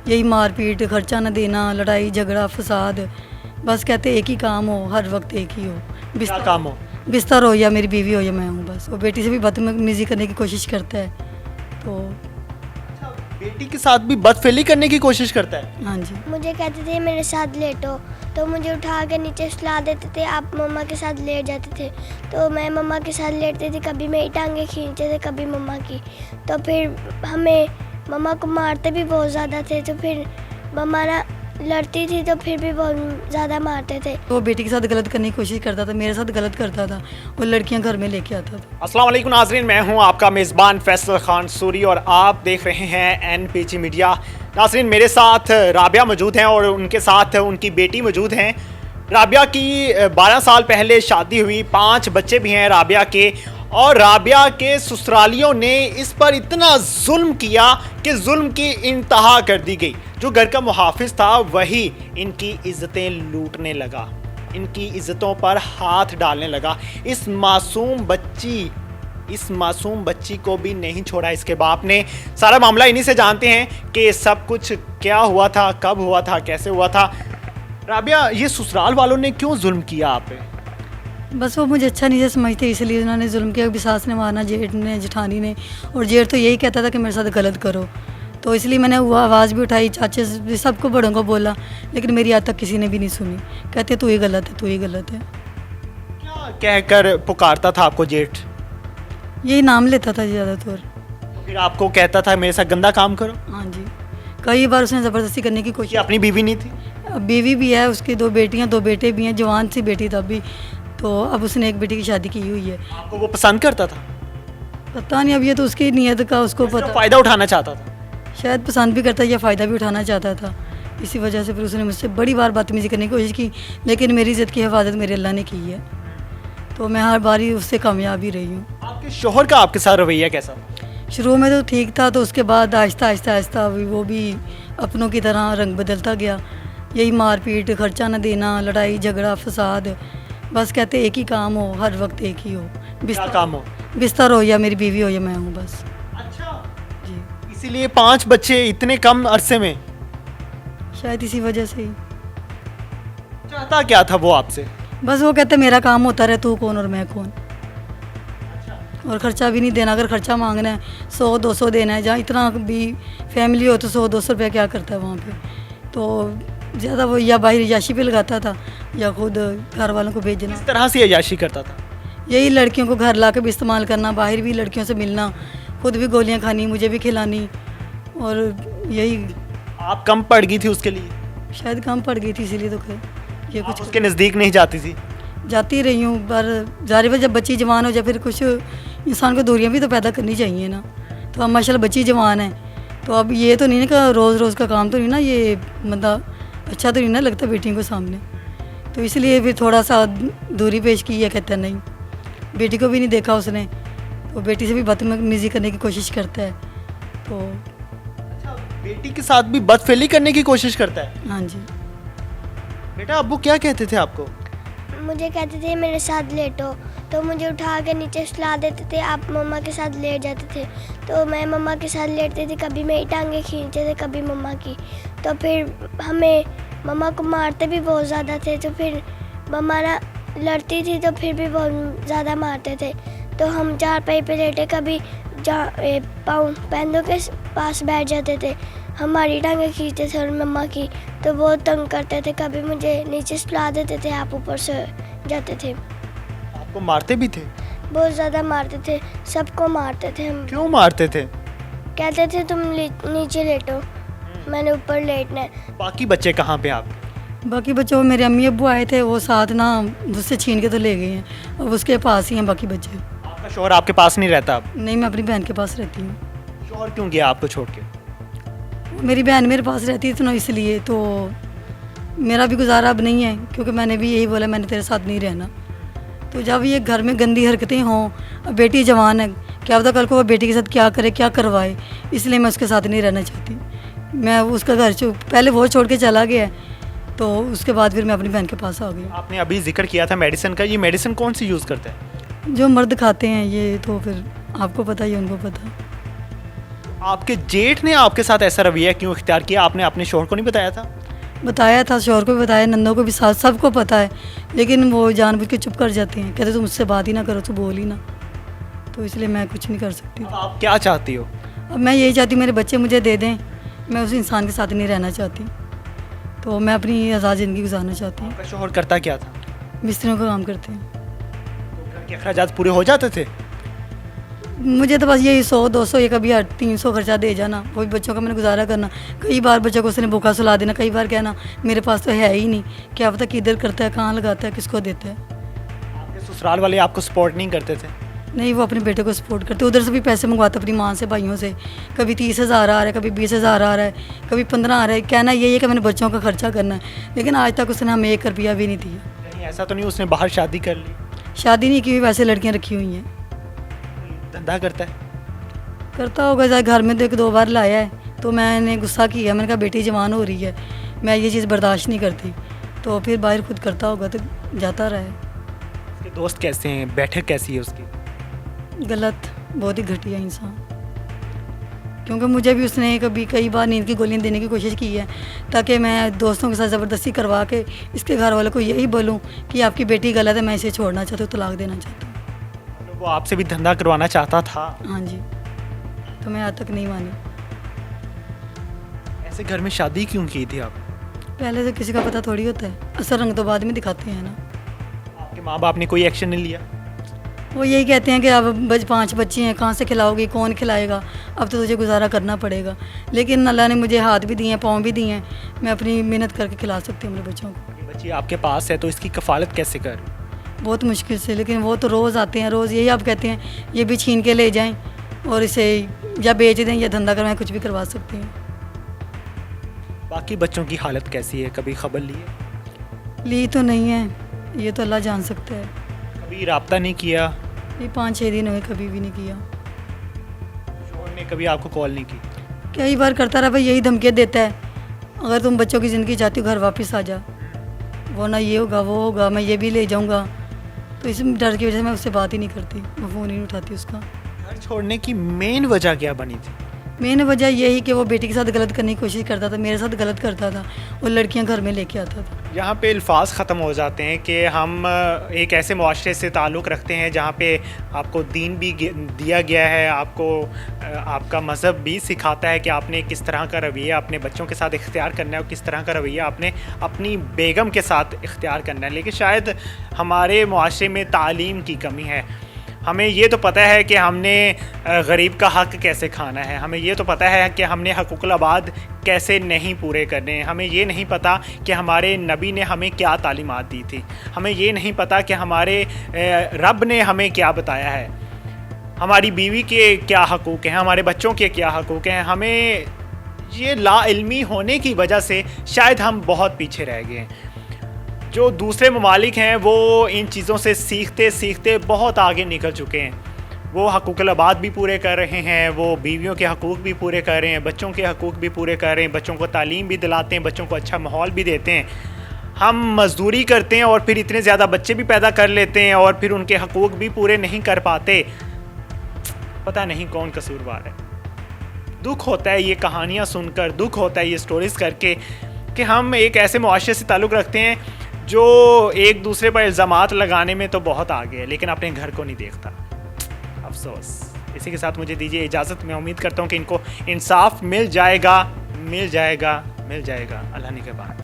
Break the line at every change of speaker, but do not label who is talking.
यही मारपीट, खर्चा न देना, लड़ाई झगड़ा फसाद। बस कहते एक ही काम हो, हर वक्त एक ही हो।
क्या काम हो?
बिस्तर हो या मेरी बीवी हो या मैं हूँ बस। वो बेटी से भी बदतमीजी करने की कोशिश करता है। तो
बेटी के साथ भी बदफेली करने की कोशिश करता है?
हाँ जी।
मुझे कहते थे मेरे साथ लेटो, तो मुझे उठा के नीचे सुला देते थे। आप मम्मा के साथ लेट जाते थे, तो मैं मम्मा के साथ लेटती थी। कभी मेरी टांगें खींचते थे, कभी मम्मा की। तो फिर हमें मम्मा को मारते भी बहुत ज़्यादा थे। तो फिर मम्मा ना लड़ती थी तो फिर भी बहुत ज़्यादा मारते थे।
वो बेटी के साथ गलत करने की कोशिश करता था, मेरे साथ गलत करता था। वो लड़कियां घर में लेके आता था।
अस्सलाम वालेकुम नाज़रीन, मैं हूं आपका मेज़बान फैसल खान सूरी और आप देख रहे हैं NPG मीडिया। नाज़रीन, मेरे साथ राबिया मौजूद हैं और उनके साथ उनकी बेटी मौजूद हैं। राबिया की 12 साल पहले शादी हुई, 5 बच्चे भी हैं राबिया के। और राबिया के ससुरालियों ने इस पर इतना जुल्म किया कि जुल्म की इंतहा कर दी गई। जो घर का मुहाफिज था वही इनकी इज्जतें लूटने लगा, इनकी इज्जतों पर हाथ डालने लगा। इस मासूम बच्ची को भी नहीं छोड़ा इसके बाप ने। सारा मामला इन्हीं से जानते हैं कि सब कुछ क्या हुआ था, कब हुआ था, कैसे हुआ था। राबिया, ये ससुराल वालों ने क्यों जुल्म किया आप पे?
बस वो मुझे अच्छा नहीं से समझते, इसलिए उन्होंने जुल्म किया। भी सास ने मारना, जेठ ने, जेठानी ने। और जेठ तो यही कहता था कि मेरे साथ गलत करो। तो इसलिए मैंने वो आवाज़ भी उठाई, चाचे भी, सबको बड़ों को बोला, लेकिन मेरी आज तक किसी ने भी नहीं सुनी। कहते तू ही गलत है, तू ही गलत है।
क्या कहकर पुकारता था आपको जेठ?
यही नाम लेता था ज़्यादातर।
फिर आपको कहता था मेरे साथ गंदा काम करो?
हाँ जी, कई बार उसने ज़बरदस्ती करने की
कि
कोशिश।
अपनी बीवी नहीं थी?
अब बीवी भी है, उसकी 2 बेटियां, 2 बेटे भी हैं। जवान सी बेटी तब भी। तो अब उसने एक बेटी की शादी की हुई है।
आपको वो पसंद करता था?
पता नहीं, अब ये तो उसकी नीयत का उसको
सिर्फ
पता।
फायदा उठाना चाहता था?
शायद पसंद भी करता या फ़ायदा भी उठाना चाहता था। इसी वजह से फिर उसने मुझसे बड़ी बार बदतमीज़ी करने की कोशिश की, लेकिन मेरी इज़्ज़त की हिफाजत मेरे अल्लाह ने की है। तो मैं हर बार ही उससे कामयाब ही रही हूँ।
आपके शोहर का आपके साथ रवैया कैसा था?
शुरू में तो ठीक था, तो उसके बाद आहिस्ता आहिस्ता आहिस्ता वो भी अपनों की तरह रंग बदलता गया। यही मारपीट, खर्चा न देना, लड़ाई झगड़ा फसाद। बस कहते एक ही काम हो, हर वक्त एक ही हो।
क्या काम हो?
बिस्तर हो या मेरी बीवी हो या मैं हूँ बस।
अच्छा,
जी,
इसीलिए 5 बच्चे इतने कम अरसे में?
शायद इसी वजह से ही।
चाहता क्या था वो आपसे?
बस वो कहते मेरा काम होता रहे, तू कौन और मैं कौन। और ख़र्चा भी नहीं देना। अगर ख़र्चा मांगना है 100-200 देना है, जहाँ इतना भी फैमिली हो तो 100-200 रुपया क्या करता है वहाँ पे। तो ज़्यादा वो या बाहर याशी पे लगाता था या खुद घर वालों को भेजना।
किस तरह से अय्याशी करता था?
यही लड़कियों को घर ला के भी इस्तेमाल करना, बाहर भी लड़कियों से मिलना, खुद भी गोलियाँ खानी, मुझे भी खिलानी। और यही
आप कम पड़ गई थी उसके लिए?
शायद कम पड़ गई थी, इसीलिए तो ये
आप
कुछ
उसके नज़दीक नहीं जाती थी?
जाती रही हूँ। पर जाहिर है जब बच्ची जवान हो जाए फिर कुछ इंसान को दूरियां भी तो पैदा करनी चाहिए ना। तो अब माशाल्लाह बच्ची जवान है, तो अब ये तो नहीं ना कि रोज़ रोज़ का काम तो नहीं ना, ये मतलब अच्छा तो नहीं ना लगता बेटियों को सामने। तो इसलिए फिर थोड़ा सा दूरी पेश की है। कहता नहीं, बेटी को भी नहीं देखा उसने, तो बेटी से भी बदतमीजी करने की कोशिश करता है। तो
अच्छा, बेटी के साथ भी बदफेली करने की कोशिश करता है?
हाँ जी।
बेटा, अब्बू क्या कहते थे आपको?
मुझे कहते थे मेरे साथ लेटो, तो मुझे उठा के नीचे सुला देते थे। आप मम्मा के साथ लेट जाते थे, तो मैं मम्मा के साथ लेटती थी। कभी मेरी टांगें खींचते थे, कभी मम्मा की। तो फिर हमें मम्मा को मारते भी बहुत ज़्यादा थे। तो फिर मम्मा ना लड़ती थी तो फिर भी बहुत ज़्यादा मारते थे। तो हम चारपाई पे लेटे, कभी पाँव पैंदों के पास बैठ जाते थे, हमारी टांगें खींचते थे और मम्मा की। तो बहुत तंग करते थे। कभी मुझे नीचे सुला देते थे, आप ऊपर से जाते थे।
आपको मारते भी थे?
बहुत ज़्यादा मारते थे, सबको मारते थे हम।
क्यों मारते थे?
कहते थे तुम नीचे लेटो, मैंने ऊपर लेटना है।
बाकी बच्चे कहाँ पे आप?
बाकी बच्चों, मेरे अम्मी अब्बू आए थे, वो साथ ना उससे छीन के तो ले गए हैं। अब उसके पास ही हैं बाकी बच्चे।
आपका शोहर आपके पास नहीं रहता अब?
नहीं, मैं अपनी बहन के पास रहती हूँ।
शोहर क्यों गया आपको छोड़ के?
मेरी बहन मेरे पास रहती है तो ना, इसलिए तो मेरा भी गुजारा अब नहीं है, क्योंकि मैंने भी यही बोला मैंने तेरे साथ नहीं रहना। तो जब ये घर में गंदी हरकतें हों, अब बेटी जवान है, क्या पता कल को वो बेटी के साथ क्या करे, क्या करवाए, इसलिए मैं उसके साथ नहीं रहना चाहती। मैं उसका घर पहले वो छोड़ के चला गया है, तो उसके बाद फिर मैं अपनी बहन के पास आ गई।
आपने अभी जिक्र किया था मेडिसिन का, ये मेडिसिन कौन सी यूज़ करते हैं?
जो मर्द खाते हैं ये, तो फिर आपको पता ही उनको पता।
आपके जेठ ने आपके साथ ऐसा रवैया क्यों इख्तियार किया? आपने अपने शौहर को नहीं बताया था?
बताया था, शौहर को भी बताया, नंदों को भी, साथ सबको पता है, लेकिन वो जानबूझ के चुप कर जाते हैं, कहते तुम मुझसे बात ही ना करो, तो बोल ही ना। तो इसलिए मैं कुछ नहीं कर सकती।
अब आप क्या चाहती हो?
अब मैं यही चाहती हूँ मेरे बच्चे मुझे दे दें, मैं उस इंसान के साथ नहीं रहना चाहती, तो मैं अपनी आज़ाद ज़िंदगी गुजारना चाहती हूँ।
आपका शौहर करता क्या था?
मिस्त्रियों का काम करते हैं।
तो घर के अखराजात पूरे हो जाते थे?
मुझे तो बस यही 100-200 या कभी 300 खर्चा दे जाना, वो भी बच्चों का मैंने गुजारा करना। कई बार बच्चों को उसने भूखा सुला देना, कई बार कहना मेरे पास तो है ही नहीं, क्या पता किधर करता है, कहाँ लगाता है, किसको देता है।
आपके ससुराल वाले आपको सपोर्ट नहीं करते थे?
नहीं, वो अपने बेटे को सपोर्ट करते, उधर से भी पैसे मंगवाते अपनी माँ से, भाइयों से, कभी 30,000 आ रहा है, कभी 20,000 आ रहा है, कभी 15 आ रहा है। कहना यही है कि मैंने बच्चों का खर्चा करना है, लेकिन आज तक उसने हमें 1 रुपया भी नहीं दिया।
नहीं, ऐसा तो नहीं उसने बाहर शादी कर ली?
शादी नहीं की, वैसे लड़कियाँ रखी हुई हैं।
धंधा करता है?
करता होगा, चाहे घर में तो 1-2 बार लाया है, तो मैंने गुस्सा किया, मैंने कहा बेटी जवान हो रही है, मैं ये चीज़ बर्दाश्त नहीं करती, तो फिर बाहर खुद करता होगा तो जाता रहा है।
उसके दोस्त कैसे हैं? बैठक कैसी है उसकी?
गलत, बहुत ही घटिया इंसान, क्योंकि मुझे भी उसने कभी कई बार नींद की गोलियां देने की कोशिश की है, ताकि मैं दोस्तों के साथ ज़बरदस्ती करवा के इसके घर वालों को यही बोलूं कि आपकी बेटी गलत है, मैं इसे छोड़ना चाहती हूँ, तलाक देना चाहती हूँ।
मतलब वो आपसे भी धंधा करवाना चाहता था?
हाँ जी, तो मैं आज तक नहीं मानी।
ऐसे घर में शादी क्यों की थी आप?
पहले से किसी का पता थोड़ी होता है, असर रंग तो बाद में दिखाते हैं ना।
आपके माँ बाप ने कोई एक्शन नहीं लिया?
वो यही कहते हैं कि अब 5 बच्चे हैं, कहाँ से खिलाओगी, कौन खिलाएगा, अब तो तुझे गुजारा करना पड़ेगा। लेकिन अल्लाह ने मुझे हाथ भी दिए हैं, पाँव भी दिए हैं, मैं अपनी मेहनत करके खिला सकती हूँ अपने बच्चों को।
ये बच्ची आपके पास है तो इसकी कफालत कैसे कर?
बहुत मुश्किल से, लेकिन वो तो रोज़ आते हैं, रोज़ यही आप कहते हैं ये भी छीन के ले जाएं और इसे या बेच दें या धंधा करवाएं, कुछ भी करवा सकते हैं।
बाकी बच्चों की हालत कैसी है? कभी खबर ली है?
ली तो नहीं है, ये तो अल्लाह जान सकता है।
कभी राब्ता नहीं किया?
ये 5-6 दिन हुए, कभी भी नहीं किया।
शौहर ने कभी आपको कॉल नहीं की?
कई बार करता रहा, भाई यही धमकियाँ देता है, अगर तुम बच्चों की ज़िंदगी चाहती हो घर वापस आ जा, वो ना ये होगा वो होगा, मैं ये भी ले जाऊंगा, तो इस डर की वजह से मैं उससे बात ही नहीं करती, मैं फ़ोन ही नहीं उठाती उसका।
घर छोड़ने की मेन वजह क्या बनी थी?
मेन वजह यही कि वो बेटी के साथ गलत करने की कोशिश करता था, मेरे साथ गलत करता था, और लड़कियां घर में लेके आता था।
यहाँ पे अल्फाज ख़त्म हो जाते हैं कि हम एक ऐसे मुआशरे से ताल्लुक़ रखते हैं जहाँ पे आपको दीन भी दिया गया है, आपको आपका मज़हब भी सिखाता है कि आपने किस तरह का रवैया अपने बच्चों के साथ इख्तियार करना है और किस तरह का रवैया आपने अपनी बेगम के साथ इख्तियार करना है। लेकिन शायद हमारे मुआशरे में तालीम की कमी है। हमें ये तो पता है कि हमने गरीब का हक़ कैसे खाना है, हमें ये तो पता है कि हमने हकूक़ुल आबाद कैसे नहीं पूरे करने हैं, हमें ये नहीं पता कि हमारे नबी ने हमें क्या तालीमात दी थी, हमें ये नहीं पता कि हमारे रब ने हमें क्या बताया है, हमारी बीवी के क्या हकूक़ हैं, हमारे बच्चों के क्या हकूक़ हैं। हमें ये लाइल्मी होने की वजह से शायद हम बहुत पीछे रह गए हैं। जो दूसरे ममालिक हैं वो इन चीज़ों से सीखते सीखते बहुत आगे निकल चुके हैं। वो हकूक़ुल आबाद भी पूरे कर रहे हैं, वो बीवियों के हकूक़ भी पूरे कर रहे हैं, बच्चों के हकूक़ भी पूरे कर रहे हैं, बच्चों को तालीम भी दिलाते हैं, बच्चों को अच्छा माहौल भी देते हैं। हम मज़दूरी करते हैं और फिर इतने ज़्यादा बच्चे भी पैदा कर लेते हैं और फिर उनके हकूक़ भी पूरे नहीं कर पाते। पता नहीं कौन कसूरवार है। दुख होता है ये कहानियाँ सुनकर, दुख होता है ये स्टोरीज़ करके कि हम एक ऐसे मुआशरे से ताल्लुक़ रखते हैं जो एक दूसरे पर इल्ज़ामात लगाने में तो बहुत आगे है, लेकिन अपने घर को नहीं देखता। अफसोस। इसी के साथ मुझे दीजिए इजाज़त। मैं उम्मीद करता हूँ कि इनको इंसाफ मिल जाएगा, मिल जाएगा, मिल जाएगा। अल्लाह ने के बाद।